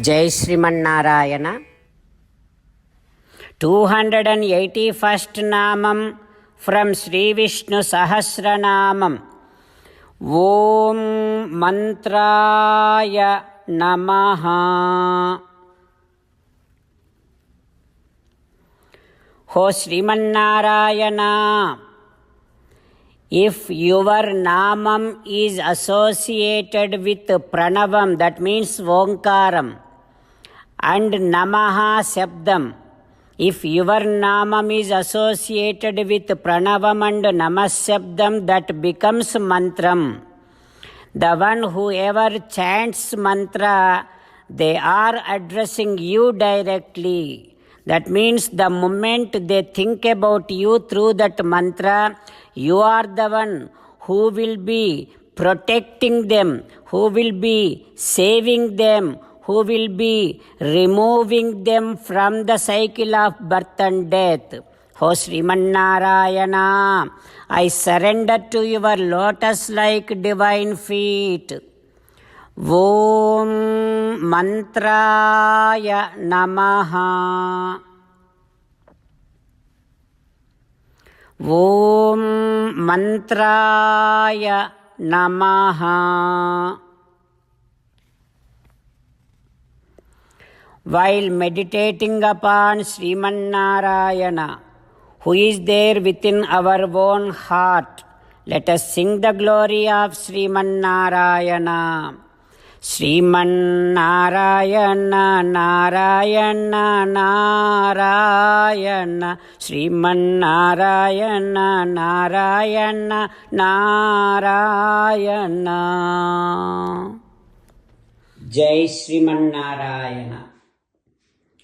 Jai Srimanarayana. 281st Namam from Sri Vishnu Sahasranamam. Om Mantraya Namaha. Ho Srimanarayana, if your Namam is associated with Pranavam, that means Omkaram, and Namaha Shabdam, if your Namam is associated with Pranavam and Namah Shabdam, that becomes Mantram. The one whoever chants mantra, they are addressing you directly. That means the moment they think about you through that mantra, you are the one who will be protecting them, who will be saving them, who will be removing them from the cycle of birth and death. O Srimanarayana, I surrender to your lotus-like divine feet. Om Mantraya Namaha. Om Mantraya Namaha. While meditating upon Srimanarayana, who is there within our own heart, let us sing the glory of Srimanarayana. Srimanarayana, Narayana, Narayana, Srimanarayana, Narayana, Narayana. Jai Srimanarayana.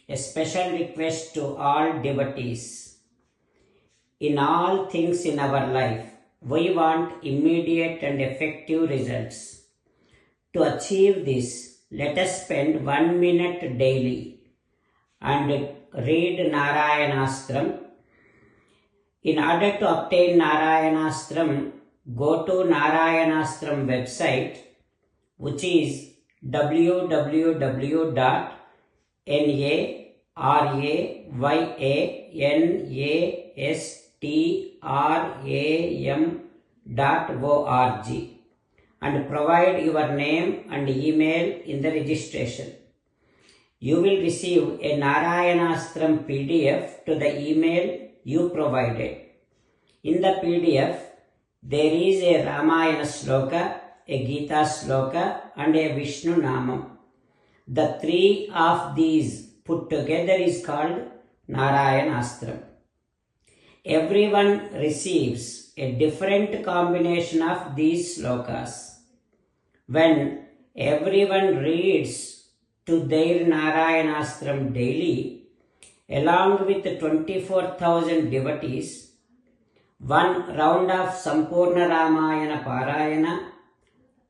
A special request to all devotees. In all things in our life, we want immediate and effective results. To achieve this, let us spend 1 minute daily and read Narayanastram. In order to obtain Narayanastram, go to Narayanastram website, which is www.narayanastram.org, and provide your name and email in the registration. You will receive a Narayanastram PDF to the email you provided. In the PDF, there is a Ramayana Sloka, a Gita Sloka, and a Vishnu Namam. The three of these put together is called Narayanastram. Everyone receives a different combination of these slokas. When everyone reads to their Narayanastram daily, along with 24,000 devotees, 1 round of Sampurna Ramayana Parayana,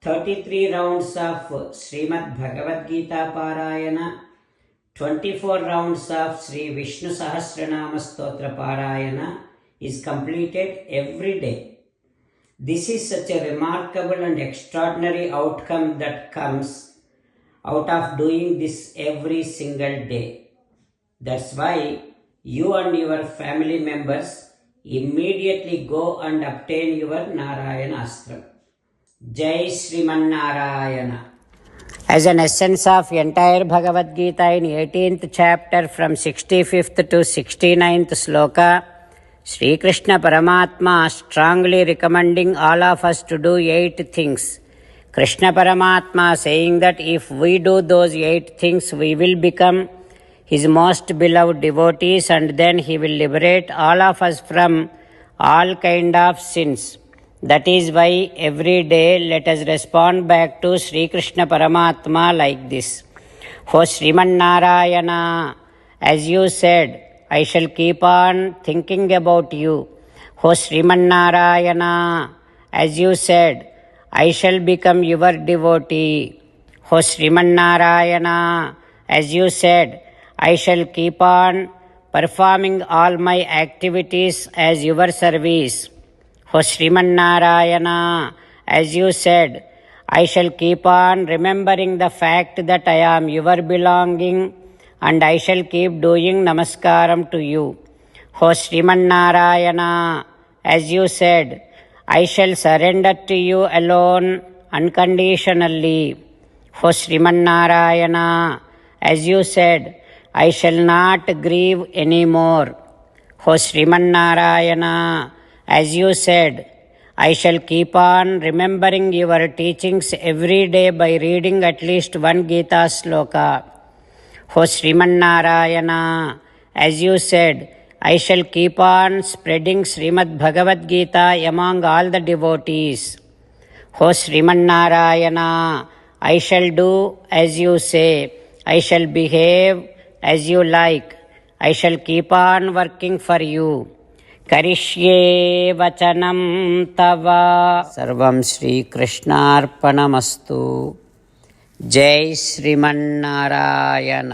33 rounds of Srimad Bhagavad Gita Parayana, 24 rounds of Sri Vishnu Sahasranama Stotra Parayana is completed every day. This is such a remarkable and extraordinary outcome that comes out of doing this every single day. That's why you and your family members immediately go and obtain your Narayanastram. Jai Srimanarayana. As an essence of entire Bhagavad Gita in 18th chapter from 65th to 69th sloka, Sri Krishna Paramatma strongly recommending all of us to do 8 things. Krishna Paramatma saying that if we do those 8 things, we will become His most beloved devotees, and then He will liberate all of us from all kind of sins. That is why every day let us respond back to Sri Krishna Paramatma like this. O Srimanarayana, as you said, I shall keep on thinking about you. O Srimanarayana, as you said, I shall become your devotee. O Srimanarayana, as you said, I shall keep on performing all my activities as your service. O Srimanarayana, as you said, I shall keep on remembering the fact that I am your belonging, and I shall keep doing namaskaram to you. O Srimannarayana, as you said, I shall surrender to you alone unconditionally. O Srimannarayana, as you said, I shall not grieve anymore. O Srimannarayana, as you said, I shall keep on remembering your teachings every day by reading at least one Gita sloka. O Srimannarayana, as you said, I shall keep on spreading Srimad Bhagavad Gita among all the devotees. O Srimannarayana, I shall do as you say. I shall behave as you like. I shall keep on working for you. करिष्ये वचनं तव. सर्वं श्रीकृष्णार्पणमस्तु. जय श्रीमन्नारायण.